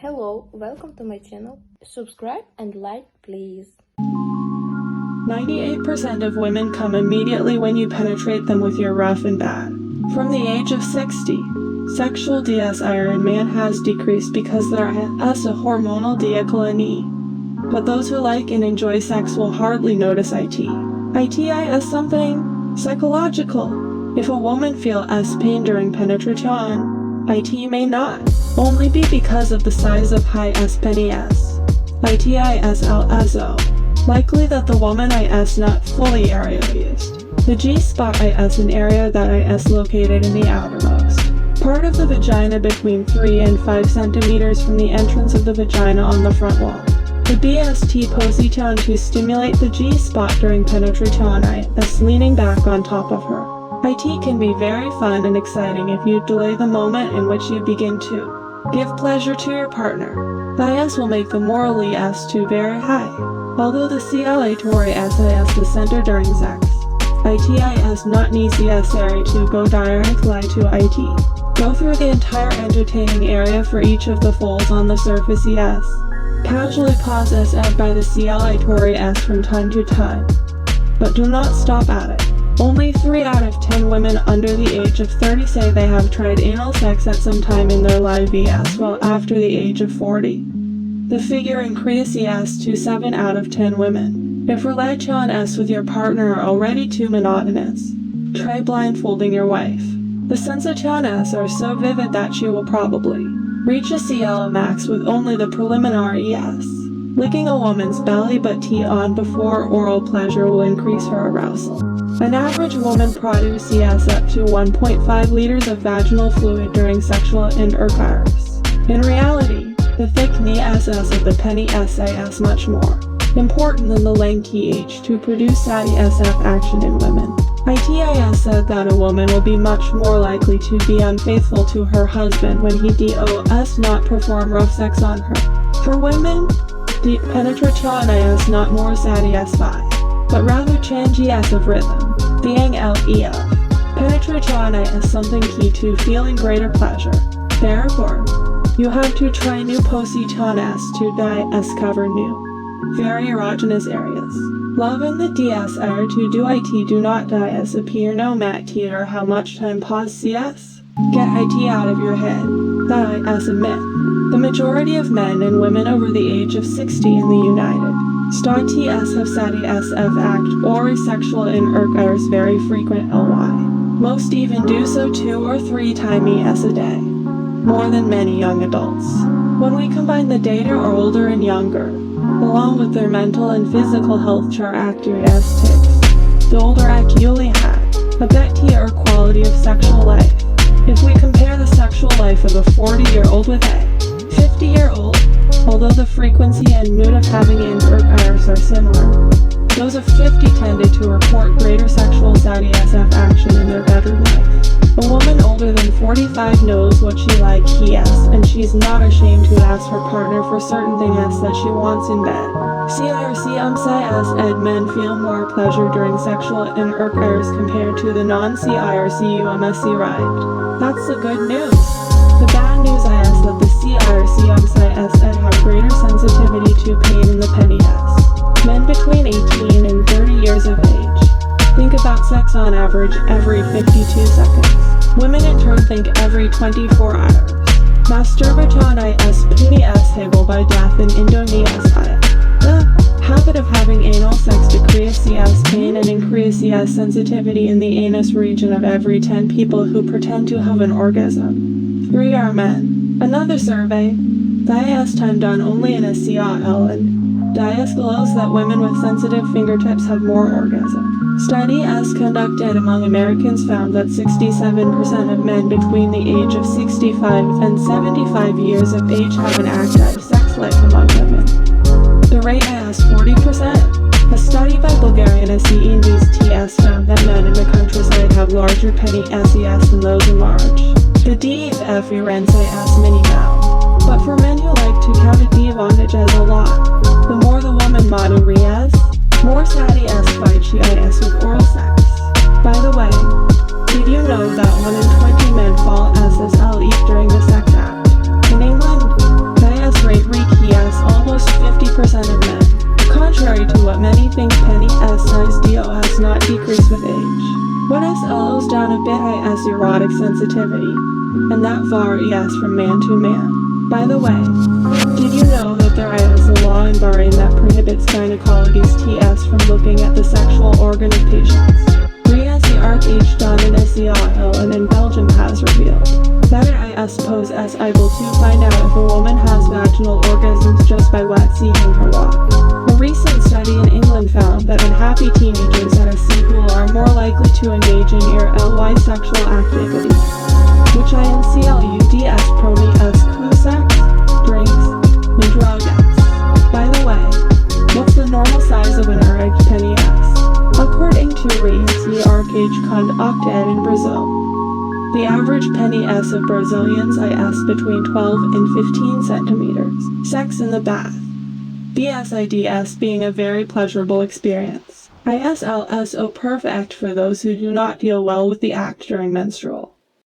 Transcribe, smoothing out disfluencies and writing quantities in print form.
Hello, welcome to my channel. Subscribe and like, please. 98% of women come immediately when you penetrate them with your rough and bad. From the age of 60, sexual desire in man has decreased because there is a hormonal decline. But those who like and enjoy sex will hardly notice it. It is something psychological. If a woman feels pain during penetration, it may not only be because of the size of high penis. It is also likely that the woman is not fully arealized. The G-spot is an area that is located in the outermost part of the vagina between 3 and 5 centimeters from the entrance of the vagina on the front wall. The BST position to stimulate the G-spot during penetration is leaning back on top of her. It can be very fun and exciting if you delay the moment in which you begin to give pleasure to your partner. This will make the morally S2 very high. Although the celebratory is the center during sex, it is not necessary to go directly to it. Go through the entire entertaining area for each of the folds on the surface yes. Casually pause as add by the celebratory S from time to time. But do not stop at it. Only 3 out of 10 women under the age of 30 say they have tried anal sex at some time in their life while after the age of 40. The figure increases to 7 out of 10 women. If relations with your partner are already too monotonous, try blindfolding your wife. The sensations are so vivid that she will probably reach a CL max with only the preliminary yes. Licking a woman's belly button on before oral pleasure will increase her arousal. An average woman produces up to 1.5 liters of vaginal fluid during sexual intercourse. In reality, the thickness of the penny is much more important than the length to produce SF action in women. It said that a woman will be much more likely to be unfaithful to her husband when he does not perform rough sex on her. For women, the penetration is not more satisfying, but rather changes of rhythm, being LEF. Penetration is something key to feeling greater pleasure. Therefore, you have to try new positions to discover new, very erogenous areas. Love and the desire to do it do not disappear no matter how much time pause CS. Get it out of your head. That is a myth. The majority of men and women over the age of 60 in the United States have said SF act or sexual intercourse very frequent LY. Most even do so 2 or 3 times a day, more than many young adults. When we combine the data are older and younger, along with their mental and physical health characteristics, the older actually had a better quality of sexual life. If we compare the sexual life of a 40-year-old with a 50-year-old, although the frequency and mood of having intercourse are similar, those of 50 tended to report greater sexual satisfaction action in their bedroom life. A woman older than 45 knows what she likes, and she's not ashamed to ask her partner for certain things that she wants in bed. CIRC says men feel more pleasure during sexual intercourse compared to the non-CIRC right? That's the good news. The bad news is that the CIRC have greater sensitivity to pain in the pennies. Men between 18 and 30 years of age think about sex on average every 52 seconds. Women in turn think every 24 hours. Masturbation is punishable by death in Indonesia. The habit of having anal sex decreases pain and increases sensitivity in the anus region of every 10 people who pretend to have an orgasm. 3 are men. Another survey, that time done only in a CRL and disclosed that women with sensitive fingertips have more orgasm. Study as conducted among Americans found that 67% of men between the age of 65 and 75 years of age have an active sex life among women. The rate is 40%. A study by Bulgarian SENDs found that men in the countryside have larger penny SES than those in large. The DFF Firenze as minimal. But for men who like to count it, the advantage is a lot. The more the woman model is, more satisfied she is with oral sex. By the way, did you know that 1 in 20 men fall SSLE during the sex act? In England, that is sensitivity, and that varies from man to man. By the way, did you know that there is a law in Bahrain that prohibits gynecologists from looking at the sexual organ of patients? Riaz the Arch Domin Israel and in Belgium has revealed that I suppose is able to find out if a woman has vaginal orgasms just by seeing her walk. A recent study in England found that unhappy teenagers at a sea pool are more likely to engage in IRL sexual activity, which INCLUDS promi sex, drinks, and drugs. By the way, what's the normal size of an erect penny S? According to the Arch conducted in Brazil, the average penny S of Brazilians is between 12 and 15 centimeters. Sex in the bath. BSIDS being a very pleasurable experience. ISLSO perfect for those who do not deal well with the act during menstrual.